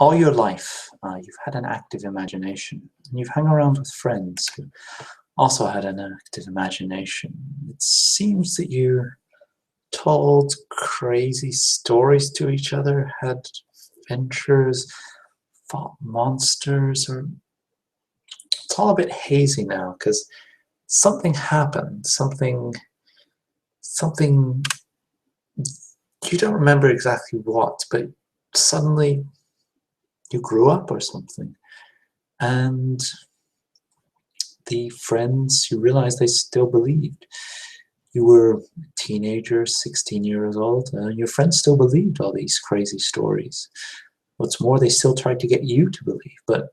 All your life, you've had an active imagination, and you've hung around with friends who also had an active imagination. It seems that you told crazy stories to each other, had adventures, fought monsters, or it's all a bit hazy now because something happened, something you don't remember exactly what, but suddenly you grew up or something, and the friends, you realized they still believed. You were a teenager, 16 years old, and your friends still believed all these crazy stories. What's more, they still tried to get you to believe, but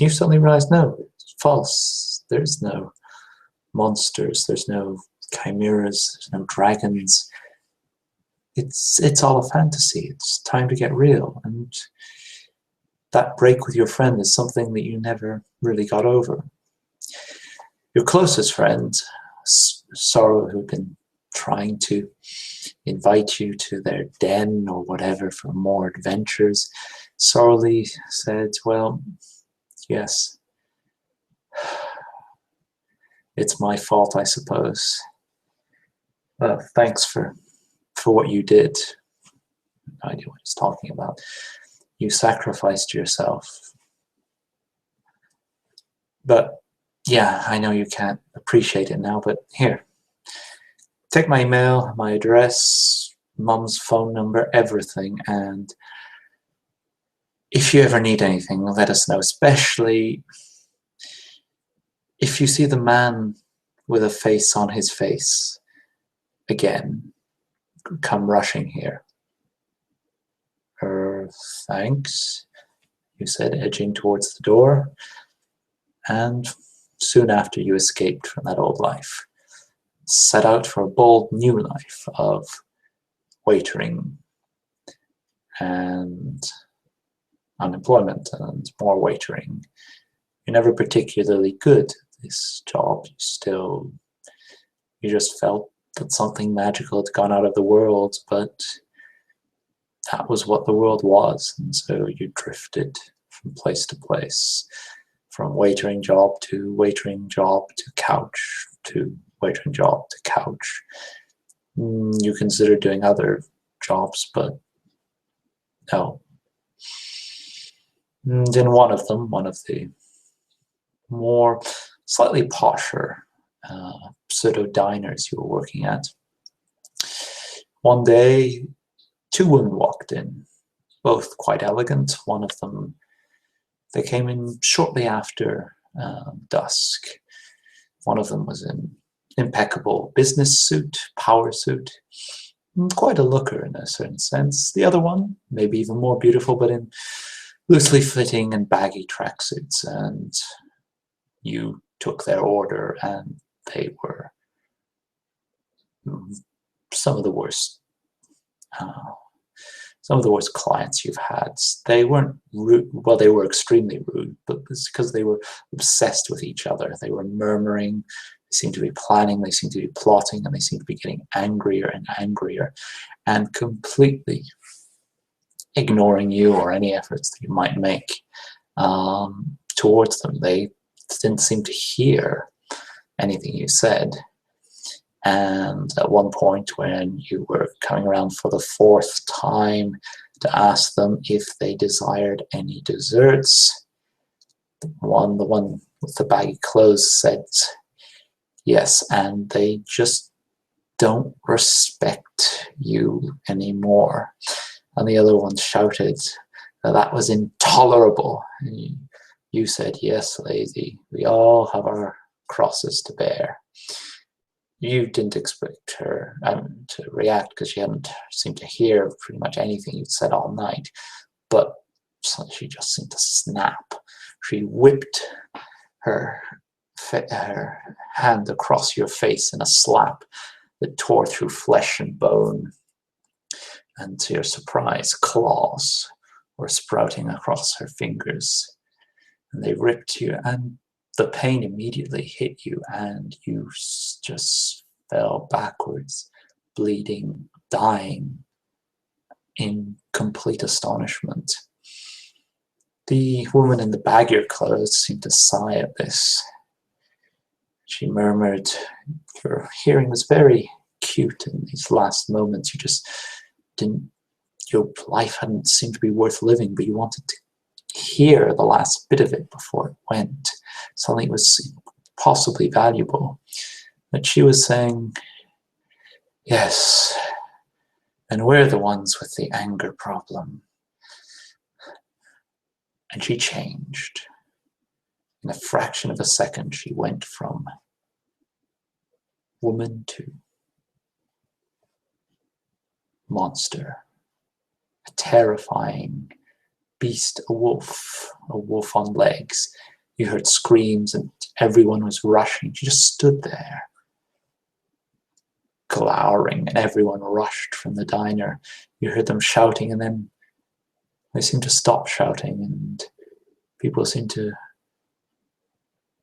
you suddenly realized, no, it's false. There's no monsters, there's no chimeras, there's no dragons. It's all a fantasy. It's time to get real. And that break with your friend is something that you never really got over. Your closest friend, Sorrow, who'd been trying to invite you to their den or whatever for more adventures, sorrowfully said, well, yes, it's my fault, I suppose. Thanks for what you did. No idea what he's talking about. You sacrificed yourself. But yeah, I know you can't appreciate it now, but here, take my email, my address, Mum's phone number, everything, and if you ever need anything, let us know, especially if you see the man with a face on his face again, come rushing here. Thanks, you said, edging towards the door, and soon after you escaped from that old life, set out for a bold new life of waitering and unemployment and more waitering. You're never particularly good at this job. You just felt that something magical had gone out of the world, but that was what the world was, and so you drifted from place to place, from waitering job to waitering job to couch to waitering job to couch. You considered doing other jobs, but no. And in one of the more slightly posher pseudo diners you were working at, one day two women walked in, both quite elegant. One of them, they came in shortly after dusk. One of them was in impeccable business suit, power suit, quite a looker in a certain sense. The other one, maybe even more beautiful, but in loosely fitting and baggy tracksuits. And you took their order, and they were some of the worst clients you've had. They weren't rude. Well, they were extremely rude, but it's because they were obsessed with each other. They were murmuring. They seemed to be planning. They seemed to be plotting, and they seemed to be getting angrier and angrier, and completely ignoring you or any efforts that you might make towards them. They didn't seem to hear anything you said. And at one point, when you were coming around for the fourth time to ask them if they desired any desserts, the one with the baggy clothes said yes, and they just don't respect you anymore. And the other one shouted that was intolerable. And you said, yes, lady, we all have our crosses to bear. You didn't expect her to react because she hadn't seemed to hear pretty much anything you'd said all night, but she just seemed to snap. She whipped her hand across your face in a slap that tore through flesh and bone, and to your surprise, claws were sprouting across her fingers, and they ripped you, and the pain immediately hit you, and you just fell backwards, bleeding, dying, in complete astonishment. The woman in the baggier clothes seemed to sigh at this. She murmured, "Your hearing was very cute in these last moments. You just didn't, your life hadn't seemed to be worth living, but you wanted to hear the last bit of it before it went. Something was possibly valuable." But she was saying, "Yes, and we're the ones with the anger problem." And she changed. In a fraction of a second, she went from woman to monster, a terrifying beast, a wolf on legs. You heard screams and everyone was rushing. She just stood there, glowering, and everyone rushed from the diner. You heard them shouting, and then they seemed to stop shouting, and people seemed to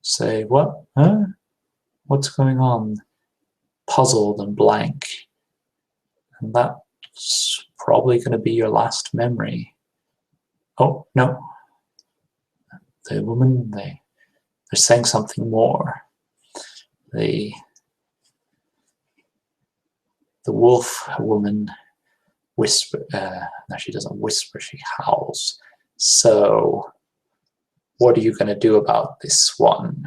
say, "What? Huh? What's going on?" Puzzled and blank. And that's probably going to be your last memory. Oh, no. The woman, they're saying something more. The wolf woman whisper, no, she doesn't whisper, she howls. "So, what are you going to do about this one?"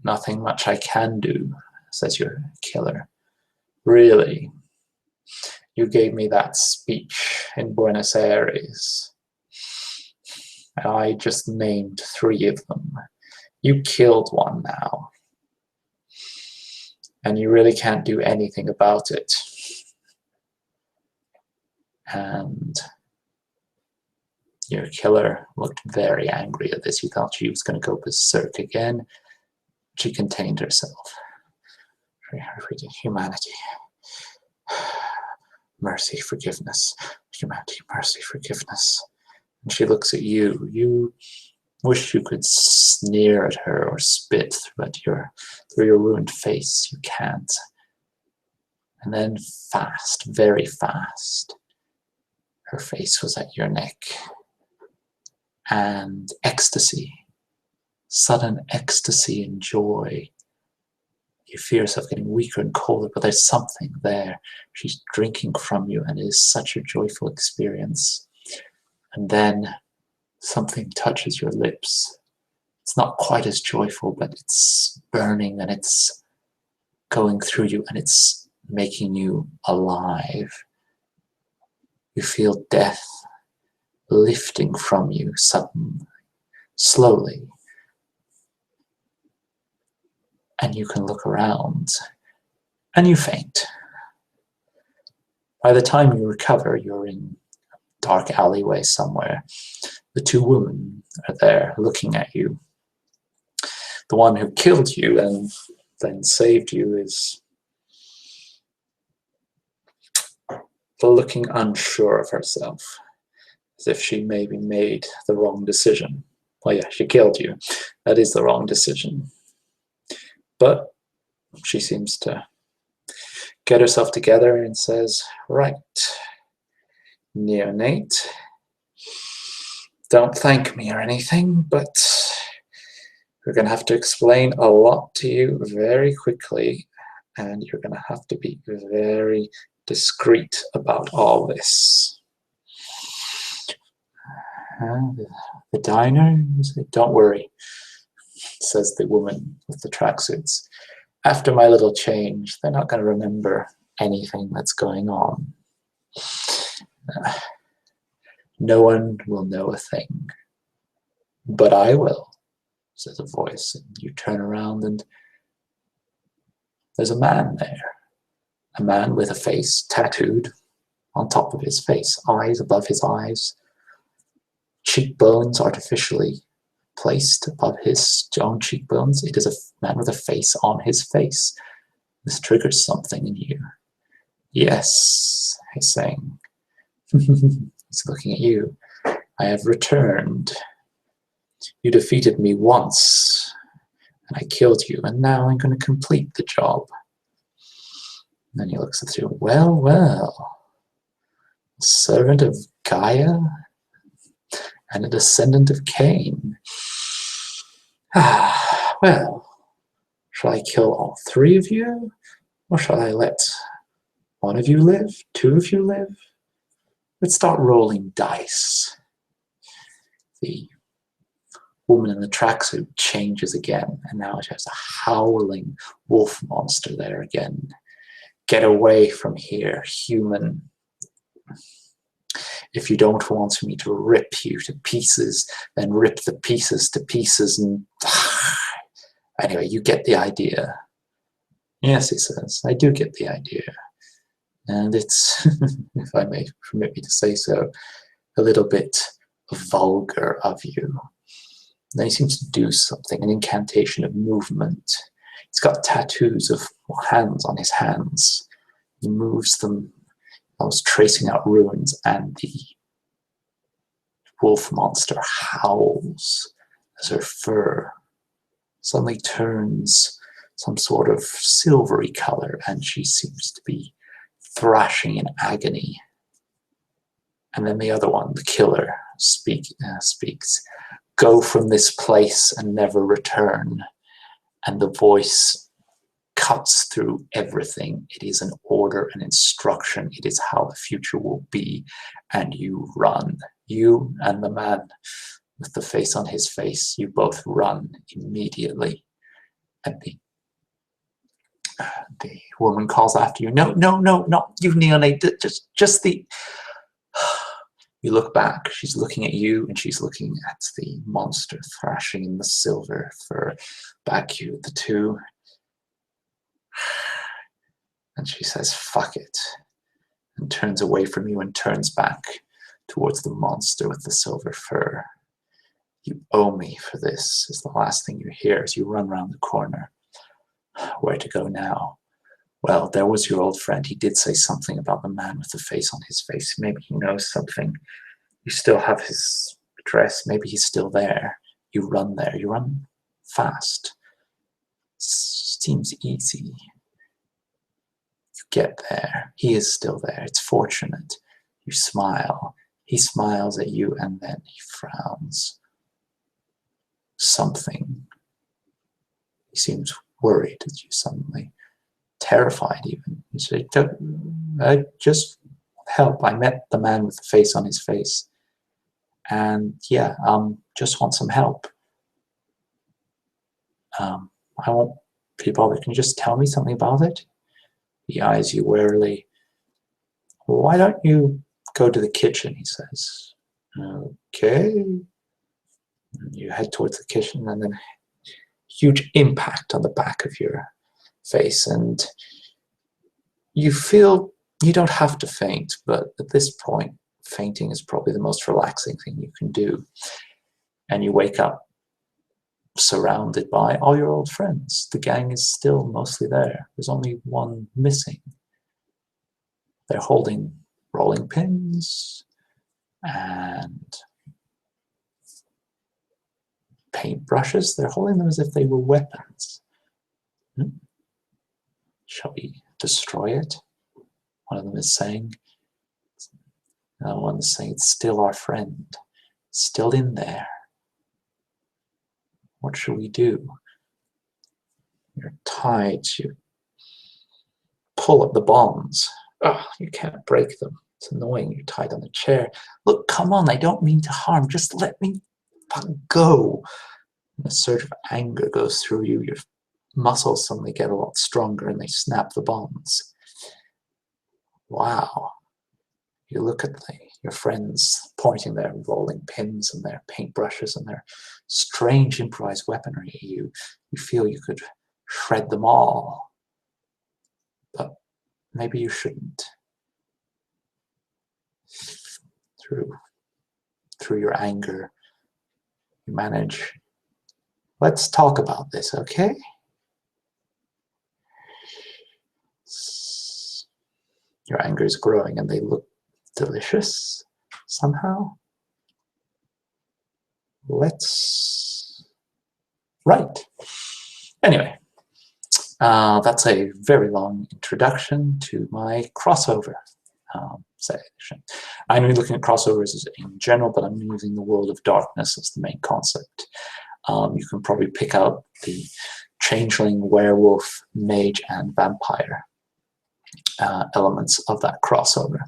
"Nothing much I can do," says your killer. "Really? You gave me that speech in Buenos Aires. I just named 3 of them. You killed one now. And you really can't do anything about it." And your killer looked very angry at this. You thought she was going to go berserk again. She contained herself. Humanity. Mercy, forgiveness. Humanity, mercy, forgiveness. And she looks at you. You wish you could sneer at her or spit through your ruined face. You can't. And then fast, very fast, her face was at your neck. And ecstasy, sudden ecstasy and joy. You feel yourself getting weaker and colder, but there's something there. She's drinking from you, and it is such a joyful experience. And then something touches your lips. It's not quite as joyful, but it's burning, and it's going through you, and it's making you alive. You feel death lifting from you suddenly, slowly. And you can look around, and you faint. By the time you recover, you're in a dark alleyway somewhere. The 2 women are there looking at you. The one who killed you and then saved you is looking unsure of herself, as if she maybe made the wrong decision. Well, yeah, she killed you. That is the wrong decision. But she seems to get herself together and says, "Right, neonate, don't thank me or anything, but we're going to have to explain a lot to you very quickly, and you're going to have to be very discreet about all this." The diner? "Don't worry," says the woman with the tracksuits. "After my little change, they're not going to remember anything that's going on. No one will know a thing. But I will," says a voice. And you turn around, and there's a man there. A man with a face tattooed on top of his face, eyes above his eyes, cheekbones artificially placed above his own cheekbones. It is a man with a face on his face. This triggers something in you. "Yes," he's saying. He's looking at you. "I have returned. You defeated me once, and I killed you, and now I'm going to complete the job." And then he looks at you. "Well, well, servant of Gaia?" and a descendant of Cain. Well, shall I kill all three of you? Or shall I let one of you live? Two of you live? Let's start rolling dice. The woman in the tracksuit changes again, and now it has a howling wolf monster there again. Get away from here, human. If you don't want me to rip you to pieces, then rip the pieces to pieces and... Anyway, you get the idea. Yes, he says, I do get the idea. And it's, if I may permit me to say so, a little bit vulgar of you. Then he seems to do something, an incantation of movement. He's got tattoos of hands on his hands. He moves them. I was tracing out runes, and the wolf monster howls as her fur suddenly turns some sort of silvery color, and she seems to be thrashing in agony. And then the other one, the killer, speaks, "Go from this place and never return." And the voice cuts through everything. It is an order, an instruction. It is how the future will be. And you run. You and the man with the face on his face, you both run immediately. And the woman calls after you, "No, no, no, not you, Neonate, just the..." You look back, she's looking at you, and she's looking at the monster thrashing in the silver fur. Back you, the two. And she says, "Fuck it," and turns away from you and turns back towards the monster with the silver fur. "You owe me for this," is the last thing you hear as you run around the corner. Where to go now? Well, there was your old friend. He did say something about the man with the face on his face. Maybe he knows something. You still have his address. Maybe he's still there. You run there. You run fast. Seems easy. You get there. He is still there. It's fortunate. You smile. He smiles at you, and then he frowns. Something. He seems worried at you suddenly. Terrified even. You say, "I just help. I met the man with the face on his face. And yeah, just want some help. I won't be bothered. Can you just tell me something about it?" He eyes you warily. "Why don't you go to the kitchen?" he says. "Okay." And you head towards the kitchen, and then huge impact on the back of your face, and you feel you don't have to faint, but at this point, fainting is probably the most relaxing thing you can do. And you wake up surrounded by all your old friends. The gang is still mostly there. There's only one missing. They're holding rolling pins and paintbrushes. They're holding them as if they were weapons. Shall we destroy it? One of them is saying. Another one is saying, "It's still our friend. Still in there. What shall we do?" You're tied. You pull at the bonds. Oh, you can't break them. It's annoying. You're tied on the chair. "Look, come on. I don't mean to harm. Just let me go." And a surge of anger goes through you. Your muscles suddenly get a lot stronger, and they snap the bonds. Wow. You look at your friends pointing their rolling pins and their paintbrushes and their strange improvised weaponry at you. You feel you could shred them all. But maybe you shouldn't. Through your anger, you manage. "Let's talk about this, okay?" Your anger is growing, and they look delicious somehow. Right. Anyway, that's a very long introduction to my crossover section. I'm only looking at crossovers in general, but I'm using the World of Darkness as the main concept. You can probably pick out the changeling, werewolf, mage, and vampire elements of that crossover.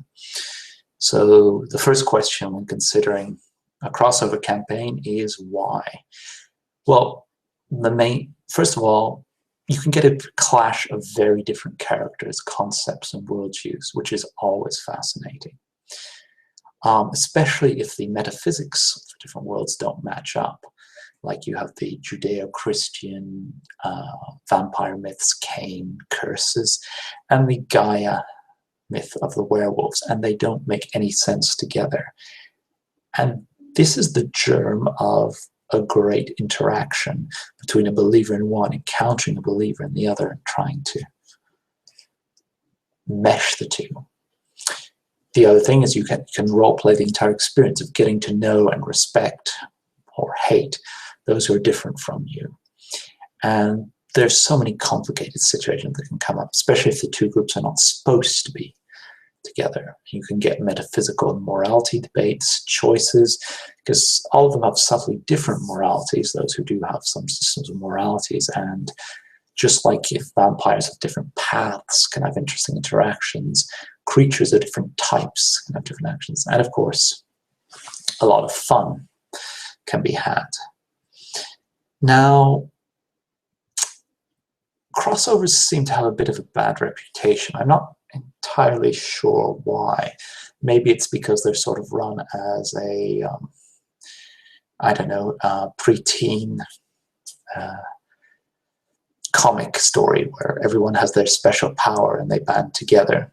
So the first question when considering a crossover campaign is why? Well, first of all, you can get a clash of very different characters, concepts, and worldviews, which is always fascinating. Especially if the metaphysics of the different worlds don't match up. Like you have the Judeo-Christian vampire myths, Cain, curses, and the Gaia myth of the werewolves, and they don't make any sense together. And this is the germ of a great interaction between a believer in one encountering a believer in the other and trying to mesh the two. The other thing is you can role-play the entire experience of getting to know and respect or hate those who are different from you. And there's so many complicated situations that can come up, especially if the two groups are not supposed to be together. You can get metaphysical and morality debates, choices, because all of them have subtly different moralities, those who do have some systems of moralities. And just like if vampires have different paths, can have interesting interactions, creatures of different types can have different actions. And of course, a lot of fun can be had. Now, crossovers seem to have a bit of a bad reputation. I'm not entirely sure why. Maybe it's because they're sort of run as a, I don't know, preteen comic story where everyone has their special power and they band together.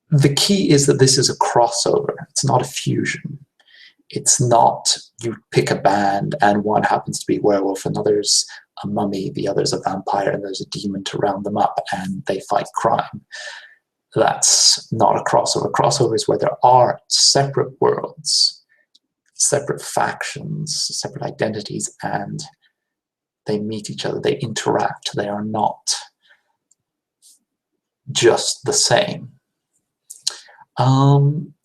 The key is that this is a crossover. It's not a fusion. It's not you pick a band and one happens to be werewolf, another's a mummy, the other's a vampire, and there's a demon to round them up and they fight crime. That's not a crossover. Crossover is where there are separate worlds, separate factions, separate identities, and they meet each other, they interact. They are not just the same.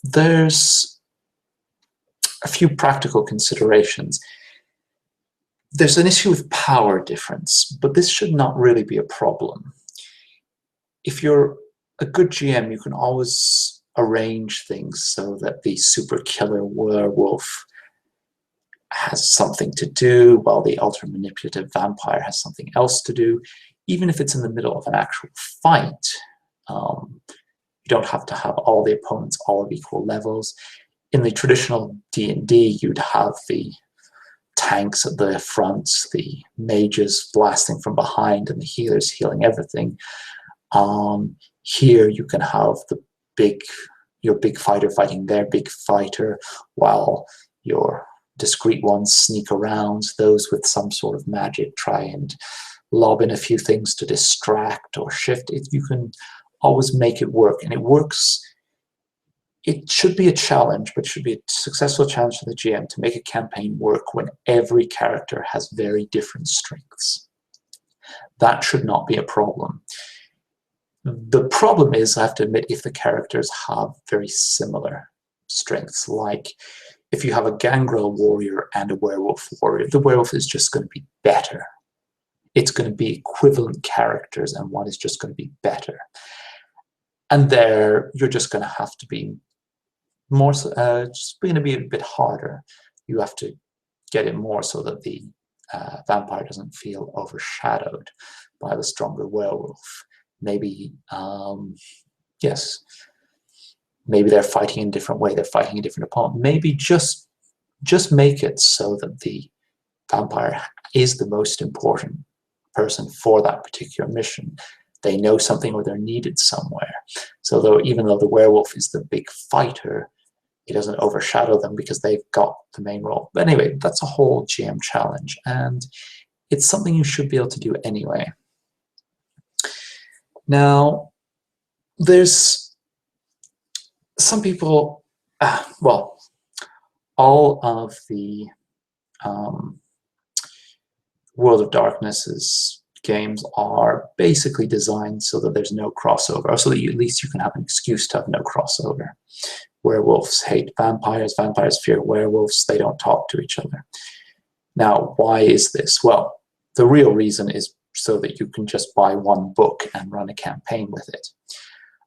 There's a few practical considerations. There's an issue with power difference, but this should not really be a problem. If you're a good GM, you can always arrange things so that the super killer werewolf has something to do while the ultra manipulative vampire has something else to do. Even if it's in the middle of an actual fight, you don't have to have all the opponents all of equal levels. In the traditional D&D, you'd have the tanks at the front, the mages blasting from behind, and the healers healing everything. Here you can have your big fighter fighting their big fighter, while your discreet ones sneak around. Those with some sort of magic try and lob in a few things to distract or shift it. You can always make it work, and it works. It should be a challenge, but it should be a successful challenge for the GM to make a campaign work when every character has very different strengths. That should not be a problem. The problem is, I have to admit, if the characters have very similar strengths, like if you have a gangrel warrior and a werewolf warrior, the werewolf is just going to be better. It's going to be equivalent characters, and one is just going to be better. And there, you're just going to have to be more, just going to be a bit harder. You have to get it more so that the vampire doesn't feel overshadowed by the stronger werewolf. Maybe, yes, maybe they're fighting in a different way. They're fighting a different opponent. Maybe just make it so that the vampire is the most important person for that particular mission. They know something or they're needed somewhere. So even though the werewolf is the big fighter, it doesn't overshadow them because they've got the main role. But anyway, that's a whole GM challenge, and it's something you should be able to do anyway. Now, there's some people, well, all of the World of Darkness is games are basically designed so that there's no crossover, or so that at least you can have an excuse to have no crossover. Werewolves hate vampires, vampires fear werewolves, they don't talk to each other. Now, why is this? Well, the real reason is so that you can just buy one book and run a campaign with it.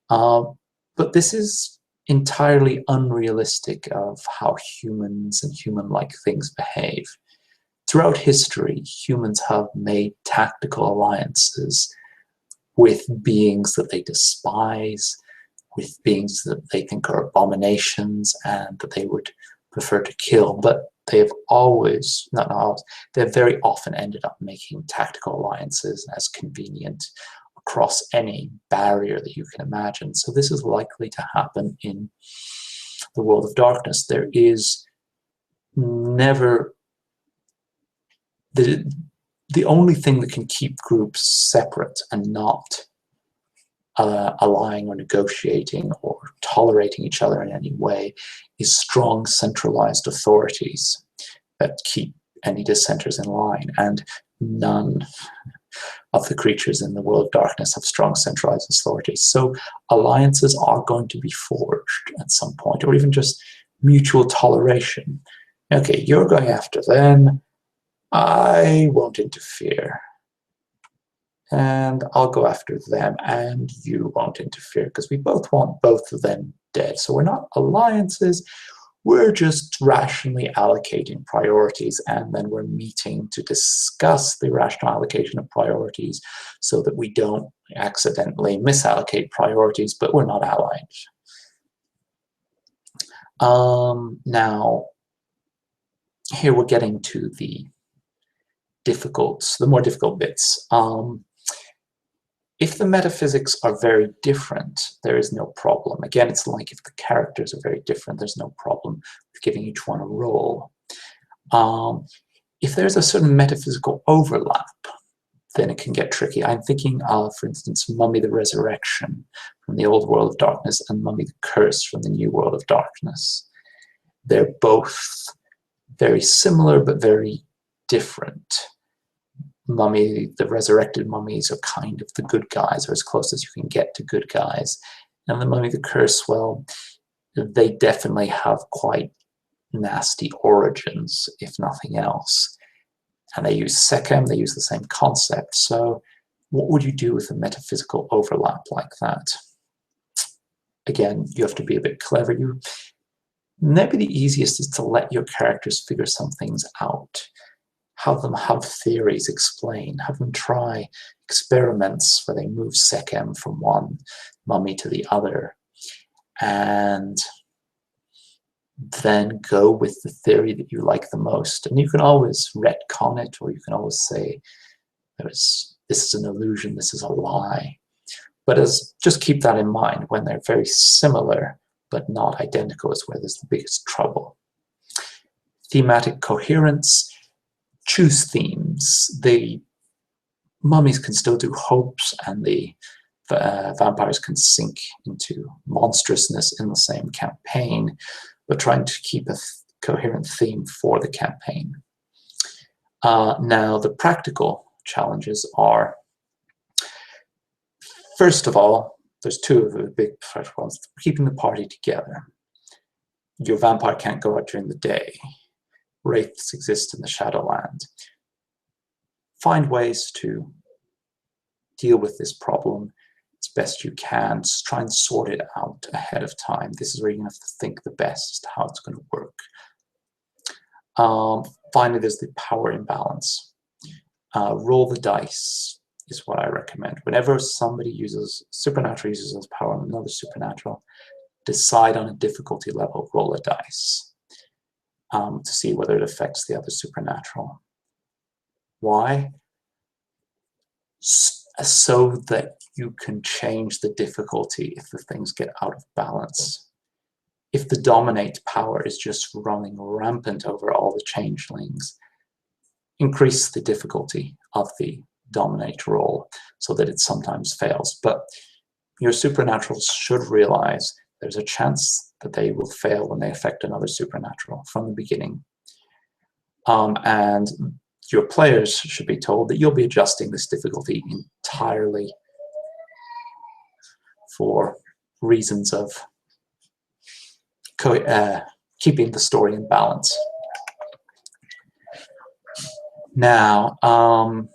But this is entirely unrealistic of how humans and human-like things behave. Throughout history, humans have made tactical alliances with beings that they despise, with beings that they think are abominations and that they would prefer to kill. But they have always, not always, they've very often ended up making tactical alliances as convenient across any barrier that you can imagine. So this is likely to happen in the World of Darkness. There is never the only thing that can keep groups separate and not allying or negotiating or tolerating each other in any way is strong centralized authorities that keep any dissenters in line, and none of the creatures in the World of Darkness have strong centralized authorities. So alliances are going to be forged at some point, or even just mutual toleration. Okay, you're going after them, I won't interfere. And I'll go after them, and you won't interfere, because we both want both of them dead. So we're not alliances, we're just rationally allocating priorities, and then we're meeting to discuss the rational allocation of priorities so that we don't accidentally misallocate priorities, but we're not allied. Now, here we're getting to the more difficult bits. If the metaphysics are very different, there is no problem. Again, it's like if the characters are very different, there's no problem with giving each one a role. If there's a certain metaphysical overlap, then it can get tricky. I'm thinking of, for instance, Mummy the Resurrection from the Old World of Darkness and Mummy the Curse from the New World of Darkness. They're both very similar but very different. Mummy, the resurrected mummies are kind of the good guys, or as close as you can get to good guys. And the Mummy the Curse, well, they definitely have quite nasty origins, if nothing else. And they use Sekhem, they use the same concept. So what would you do with a metaphysical overlap like that? Again, you have to be a bit clever. Maybe the easiest is to let your characters figure some things out. Have them have theories explain, have them try experiments where they move Sekhem from one mummy to the other, and then go with the theory that you like the most. And you can always retcon it, or you can always say, this is an illusion, this is a lie. But just keep that in mind. When they're very similar but not identical is where there's the biggest trouble. Thematic coherence. Choose themes. The mummies can still do hopes, and the vampires can sink into monstrousness in the same campaign, but trying to keep a coherent theme for the campaign. Now, the practical challenges are, first of all, there's two of the big practical ones. Keeping the party together. Your vampire can't go out during the day. Wraiths exist in the Shadowland. Find ways to deal with this problem as best you can. Just try and sort it out ahead of time. This is where you have to think the best how it's going to work. Finally, there's the power imbalance. Roll the dice is what I recommend. Whenever somebody uses supernatural, uses as power on another supernatural, decide on a difficulty level, roll a dice. To see whether it affects the other supernatural. Why? So that you can change the difficulty if the things get out of balance. If the dominate power is just running rampant over all the changelings, increase the difficulty of the dominate roll so that it sometimes fails. But your supernaturals should realize there's a chance that they will fail when they affect another supernatural from the beginning. And your players should be told that you'll be adjusting this difficulty entirely for reasons of keeping the story in balance. Now, on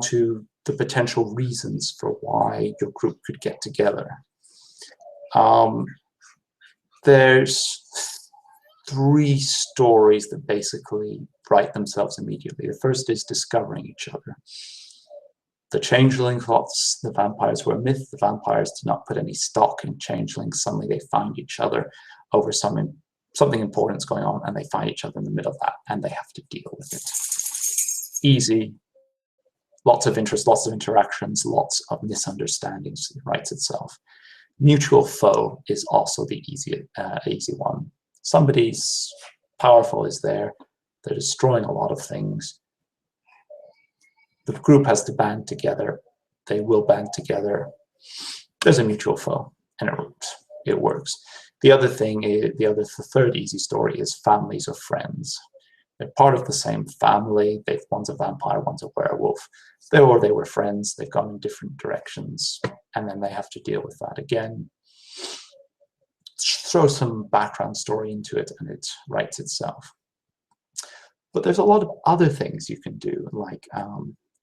to the potential reasons for why your group could get together. There's 3 stories that basically write themselves immediately. The first is discovering each other. The changeling thought the vampires were a myth. The vampires did not put any stock in changelings. Suddenly they find each other over something important's going on, and they find each other in the middle of that, and they have to deal with it. Easy. Lots of interest, lots of interactions, lots of misunderstandings. It writes itself. Mutual foe is also the easy one. Somebody's powerful is there. They're destroying a lot of things. The group has to band together. They will band together. There's a mutual foe, and it works. The third easy story is families or friends. They're part of the same family. One's a vampire, one's a werewolf. They were friends. They've gone in different directions, and then they have to deal with that again. Throw some background story into it, and it writes itself. But there's a lot of other things you can do, like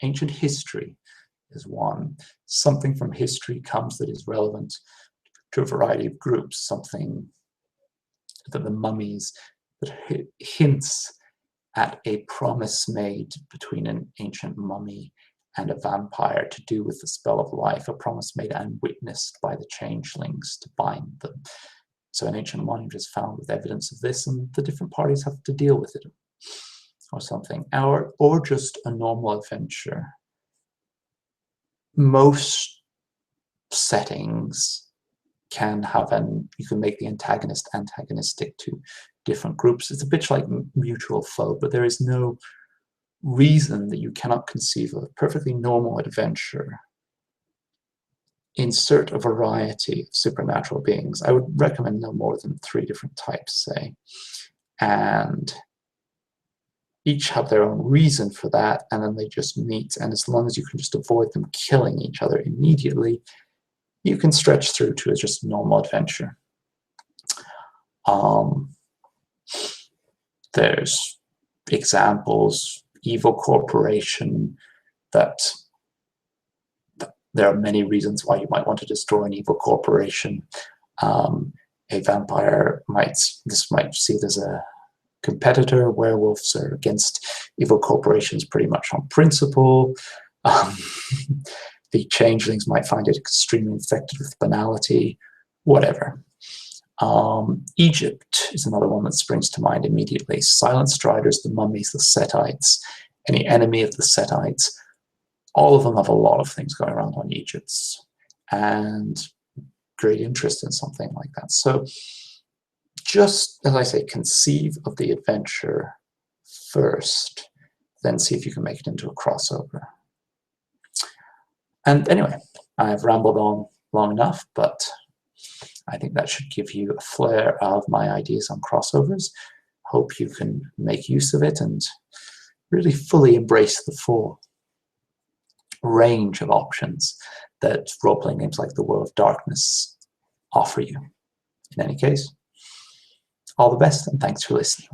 ancient history is one. Something from history comes that is relevant to a variety of groups. Something that the mummies that hints at a promise made between an ancient mummy and a vampire to do with the spell of life, a promise made and witnessed by the changelings to bind them. So an ancient monument is found with evidence of this, and the different parties have to deal with it, or something, or just a normal adventure. Most settings can have you can make the antagonist antagonistic to different groups. It's a bit like mutual foe, but there is no reason that you cannot conceive of a perfectly normal adventure. Insert a variety of supernatural beings. I would recommend no more than 3 different types, say, and each have their own reason for that, and then they just meet, and as long as you can just avoid them killing each other immediately, you can stretch through to just a normal adventure. There's examples, evil corporation, that there are many reasons why you might want to destroy an evil corporation. A vampire might see it as a competitor. Werewolves are against evil corporations pretty much on principle. The changelings might find it extremely infected with banality, whatever. Egypt is another one that springs to mind immediately. Silent Striders, the mummies, the Setites, any enemy of the Setites, all of them have a lot of things going around on Egypt, and great interest in something like that. So just, as I say, conceive of the adventure first, then see if you can make it into a crossover. And anyway, I've rambled on long enough, but I think that should give you a flare of my ideas on crossovers. Hope you can make use of it and really fully embrace the full range of options that role-playing games like The World of Darkness offer you. In any case, all the best, and thanks for listening.